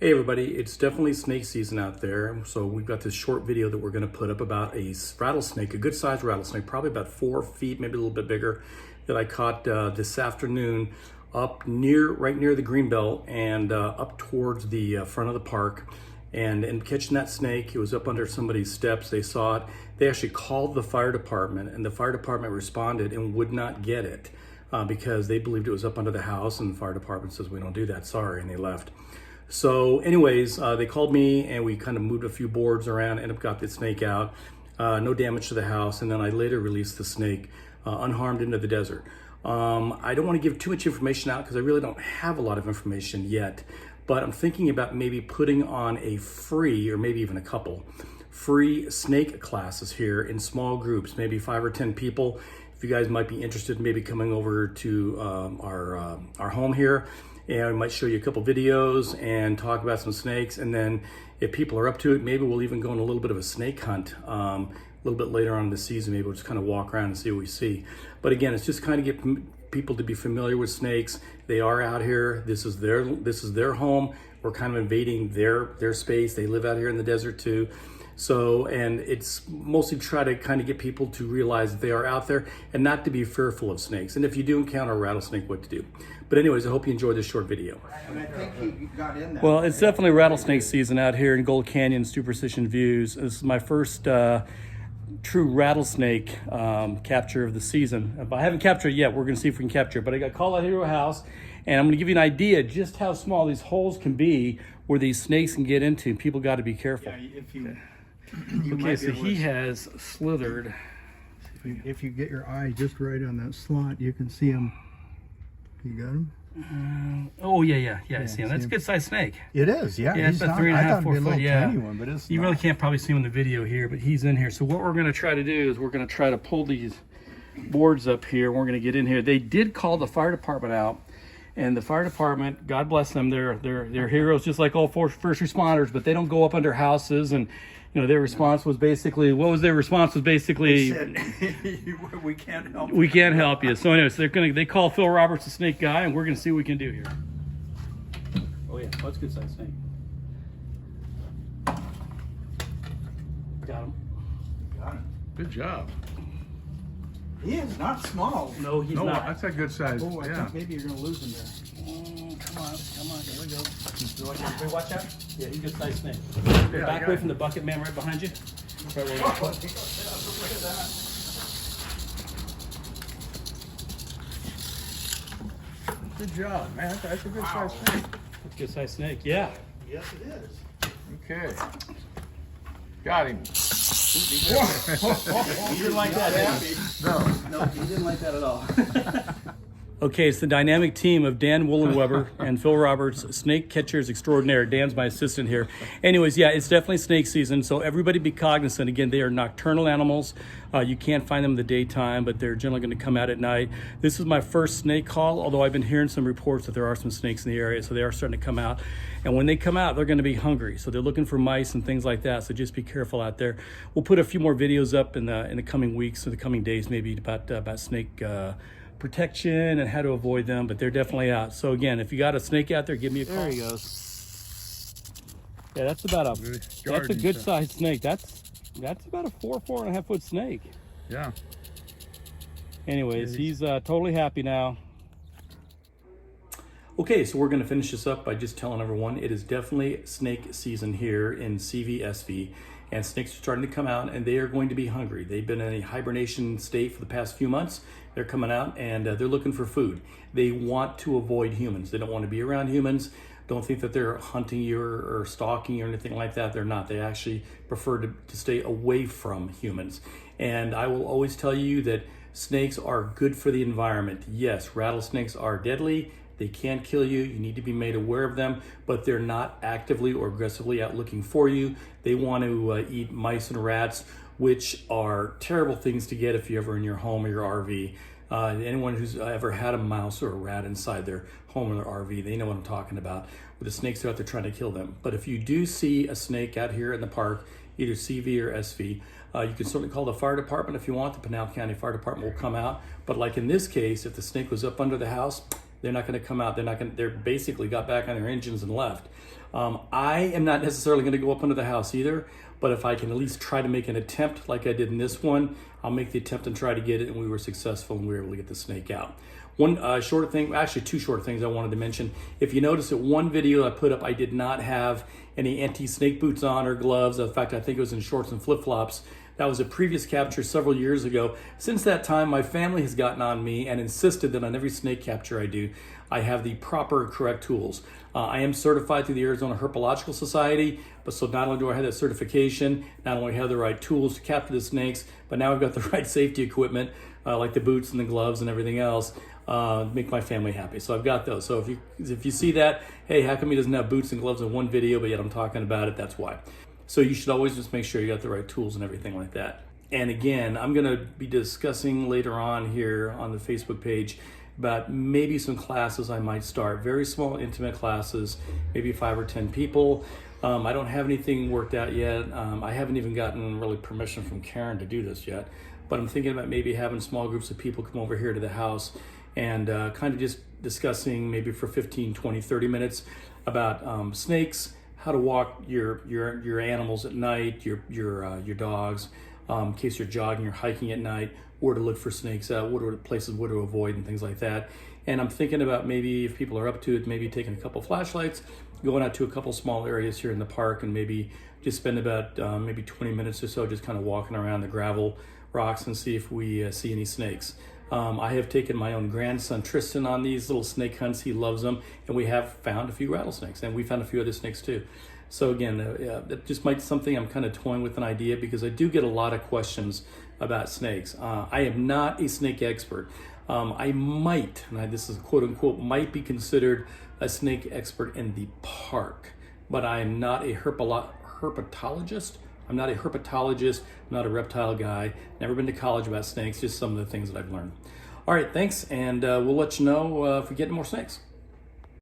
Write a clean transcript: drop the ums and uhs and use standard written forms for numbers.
Hey everybody, it's definitely snake season out there. So we've got this short video that we're going to put up about a rattlesnake, a good sized rattlesnake, probably about 4 feet, maybe a little bit bigger, that I caught this afternoon up right near the greenbelt and up towards the front of the park. And in catching that snake, it was up under somebody's steps. They saw it. They actually called the fire department, and the fire department responded and would not get it because they believed it was up under the house, and the fire department says, "We don't do that, sorry," and they left. So anyways, they called me and we kind of moved a few boards around, ended up got the snake out. No damage to the house, and then I later released the snake unharmed into the desert. I don't want to give too much information out because I really don't have a lot of information yet, but I'm thinking about maybe putting on a free, or maybe even a couple, free snake classes here in small groups, maybe 5 or 10 people. If you guys might be interested in maybe coming over to our home here, and I might show you a couple videos and talk about some snakes. And then if people are up to it, maybe we'll even go on a little bit of a snake hunt a little bit later on in the season. Maybe we'll just kind of walk around and see what we see. But again, it's just kind of get people to be familiar with snakes. They are out here. This is their home. We're kind of invading their space. They live out here in the desert too. So, and it's mostly try to kind of get people to realize that they are out there and not to be fearful of snakes. And if you do encounter a rattlesnake, what to do. But anyways, I hope you enjoyed this short video. And I think he got in there. Well, it's definitely rattlesnake season out here in Gold Canyon, Superstition Views. This is my first true rattlesnake capture of the season. I haven't captured it yet. We're going to see if we can capture it. But I got called out here to a house, and I'm going to give you an idea just how small these holes can be where these snakes can get into. People got to be careful. Yeah, if you Okay, so he has slithered. if you get your eye just right on that slot, you can see him. You got him? Oh yeah, I see him. That's a good sized snake. It is, yeah. Yeah, it's about 3.5, 4 foot. Yeah, one, but it's you really can't probably see him in the video here, but he's in here. So what we're going to try to do is we're going to try to pull these boards up here. We're going to get in here. They did call the fire department out, and the fire department, God bless them, they're heroes just like all first responders, but they don't go up under houses. And you know, their response was basically, what was their response? Was basically, said, we can't help you. We can't help you. So anyways, they call Phil Roberts the snake guy, and we're gonna see what we can do here. Oh yeah, that's a good sized snake. Got him. Got him. Good job. He is not small. No, he's No, not. that's a good size. Oh, I Yeah. think maybe you're going to lose him there. Come on, here we go. You watch out. Yeah, he's a good sized snake. Yeah, Back away from the bucket man right behind you. Right where Oh, you're look at that. Good job, man. That's a good size snake. That's a good sized snake, yeah. Yes, it is. Okay. Got him. He didn't like that, did he? No. No, he didn't like that at all. Okay, it's the dynamic team of Dan Woolenweber and Phil Roberts, snake catchers extraordinaire. Dan's my assistant here. Anyways, yeah, it's definitely snake season, so everybody be cognizant. Again, they are nocturnal animals. You can't find them in the daytime, but they're generally going to come out at night. This is my first snake call, although I've been hearing some reports that there are some snakes in the area, so they are starting to come out. And when they come out, they're going to be hungry, so they're looking for mice and things like that, so just be careful out there. We'll put a few more videos up in the coming weeks or the coming days, maybe about snake protection and how to avoid them, but they're definitely out. So again, if you got a snake out there, give me a call. There he goes. Yeah, that's a good sized snake. That's about a 4.5 foot snake. Yeah. Anyways, he's totally happy now. Okay, so we're going to finish this up by just telling everyone it is definitely snake season here in CVSV, and snakes are starting to come out, and they are going to be hungry. They've been in a hibernation state for the past few months. They're coming out, and they're looking for food. They want to avoid humans. They don't want to be around humans. Don't think that they're hunting you or stalking you or anything like that. They're not. They actually prefer to stay away from humans. And I will always tell you that snakes are good for the environment. Yes, rattlesnakes are deadly. They can't kill you. You need to be made aware of them, but they're not actively or aggressively out looking for you. They want to eat mice and rats, which are terrible things to get if you're ever in your home or your RV. Anyone who's ever had a mouse or a rat inside their home or their RV, they know what I'm talking about. Where the snakes are out there trying to kill them. But if you do see a snake out here in the park, either CV or SV, you can certainly call the fire department if you want. The Pinal County Fire Department will come out. But like in this case, if the snake was up under the house, they're not going to come out. They're basically got back on their engines and left. I am not necessarily going to go up into the house either, but if I can at least try to make an attempt like I did in this one, I'll make the attempt and try to get it, and we were successful and we were able to get the snake out. One short thing, actually two short things I wanted to mention. If you notice that one video I put up, I did not have any anti-snake boots on or gloves. In fact, I think it was in shorts and flip-flops. That was a previous capture several years ago. Since that time, my family has gotten on me and insisted that on every snake capture I do, I have the proper, correct tools. I am certified through the Arizona Herpetological Society, but so not only do I have that certification, not only have the right tools to capture the snakes, but now I've got the right safety equipment, like the boots and the gloves and everything else, make my family happy. So I've got those. So if you see that, hey, how come he doesn't have boots and gloves in one video, but yet I'm talking about it? That's why. So you should always just make sure you got the right tools and everything like that. And again, I'm going to be discussing later on here on the Facebook page about maybe some classes I might start. Very small, intimate classes, maybe 5 or 10 people. I don't have anything worked out yet. I haven't even gotten really permission from Karen to do this yet. But I'm thinking about maybe having small groups of people come over here to the house and kind of just discussing maybe for 15, 20, 30 minutes about snakes, how to walk your animals at night, your dogs, in case you're jogging or hiking at night, where to look for snakes, what are places where to avoid and things like that. And I'm thinking about maybe if people are up to it, maybe taking a couple flashlights, going out to a couple small areas here in the park and maybe just spend about maybe 20 minutes or so just kind of walking around the gravel rocks and see if we see any snakes. I have taken my own grandson Tristan on these little snake hunts. He loves them, and we have found a few rattlesnakes, and we found a few other snakes too. So again, that just might be something I'm kind of toying with an idea, because I do get a lot of questions about snakes. I am not a snake expert. I might, and this is quote unquote, might be considered a snake expert in the park, but I am not a herpetologist. I'm not a herpetologist, I'm not a reptile guy, never been to college about snakes, just some of the things that I've learned. All right, thanks, and we'll let you know if we get more snakes.